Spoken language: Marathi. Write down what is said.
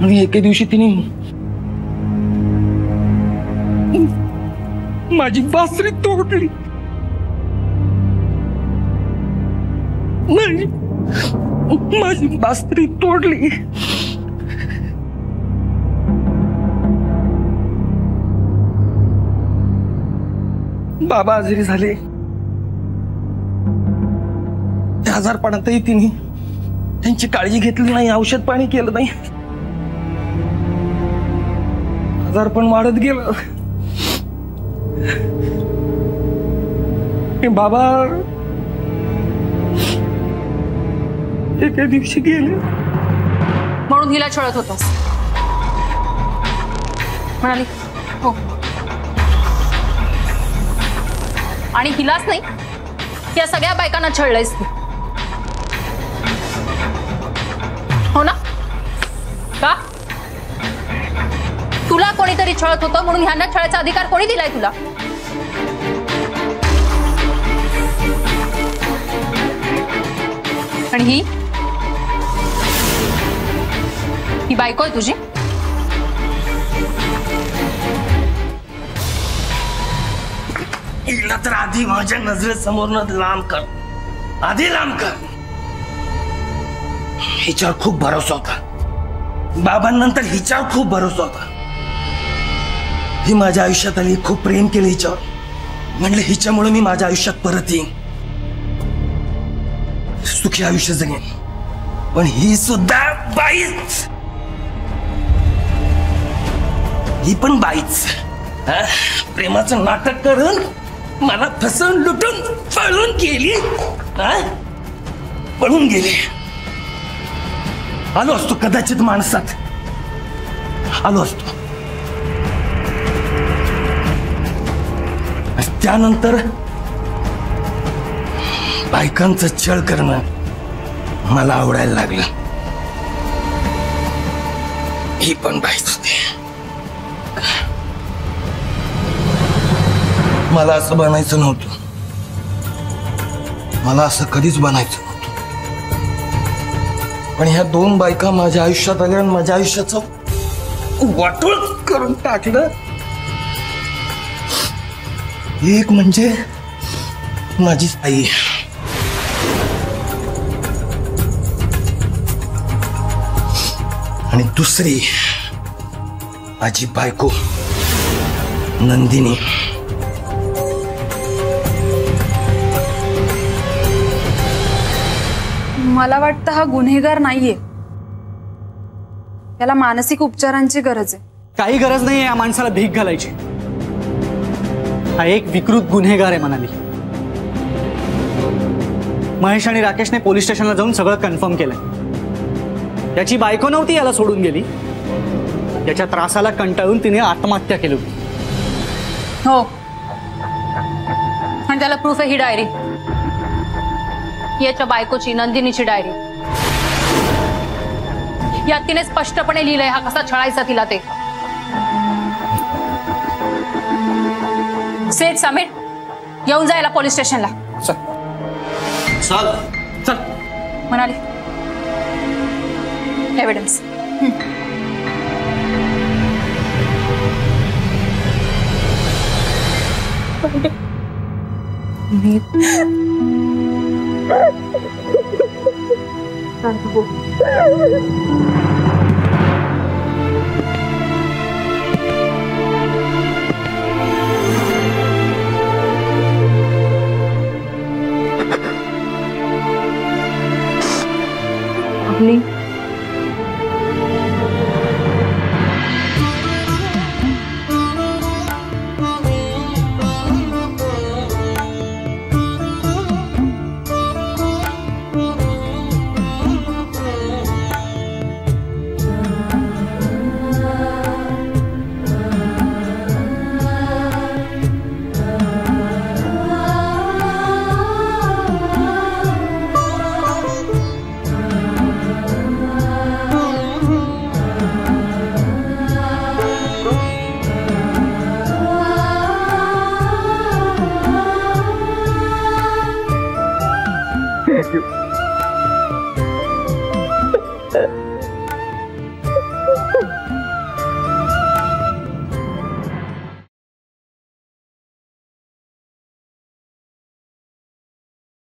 आणि एके दिवशी तिने माझी बासरी तोडली. माझी बासरी तोडली. बाबा आजारी झाले. त्या आजारपणातही तिने त्यांची काळजी घेतली नाही, औषध पाणी केलं नाही. आजारपण वाढत गेलं. बाबा एके दिवशी गेले. म्हणून हिला छळत होतास म्हणाली. हो, आणि हिलाच नाही, या सगळ्या बायकांना छळलंयस तू, हो ना? का तुला कोणीतरी छळत होतं म्हणून ह्यांना छळायचा अधिकार कोणी दिलाय तुला? आणि ही बायको आहे तुझी? हिला तर आधी माझ्या नजरेसमोरनं लांब कर, आधी लांब कर. हिच्यावर खूप भरोसा होता. बाबांनंतर हिच्यावर खूप भरोसा होता. ही माझ्या आयुष्यात आली, खूप प्रेम केलं हिच्यावर. म्हणलं हिच्यामुळे मी माझ्या आयुष्यात परत येईन, सुखी आयुष्य जगेन. पण ही सुद्धा बाईच, ही पण बाईच. प्रेमाचं नाटक करून मला फसवून लुटून पळून गेली. पळून गेली. आलो असतो कदाचित माणसात, आलो असतो. त्यानंतर बायकांचं छळ करणं मला आवडायला लागलं. ही पण बाईच होती. मला असं बनायचं नव्हतं. मला असं कधीच बनायचं नव्हतं. पण ह्या दोन बायका माझ्या आयुष्यात आल्या आणि माझ्या आयुष्याचं वाटोळ करून टाकलं. एक म्हणजे माझी आई, आणि दुसरी माझी बायको नंदिनी. मला वाटतं हा गुन्हेगार नाहीये, त्याला मानसिक उपचारांची गरज आहे. काही गरज नाहीये या माणसाला भीक घालायची. हा एक विकृत गुन्हेगार आहे म्हणाली. महेश आणि राकेशने पोलीस स्टेशनला जाऊन सगळं कन्फर्म केलंय. त्याची बायको नव्हती याला सोडून गेली, त्याच्या त्रासाला कंटाळून तिने आत्महत्या केली होती. हो, आणि त्याला प्रूफ आहे ही डायरी, याच्या बायकोची नंदिनीची डायरी. यात तिने स्पष्टपणे लिहिलंय हा कसा छळायचा तिला ते. सेठ समीर, येऊन जायला पोलीस स्टेशनला. चल चल म्हणाली. एव्हिडन्स. मी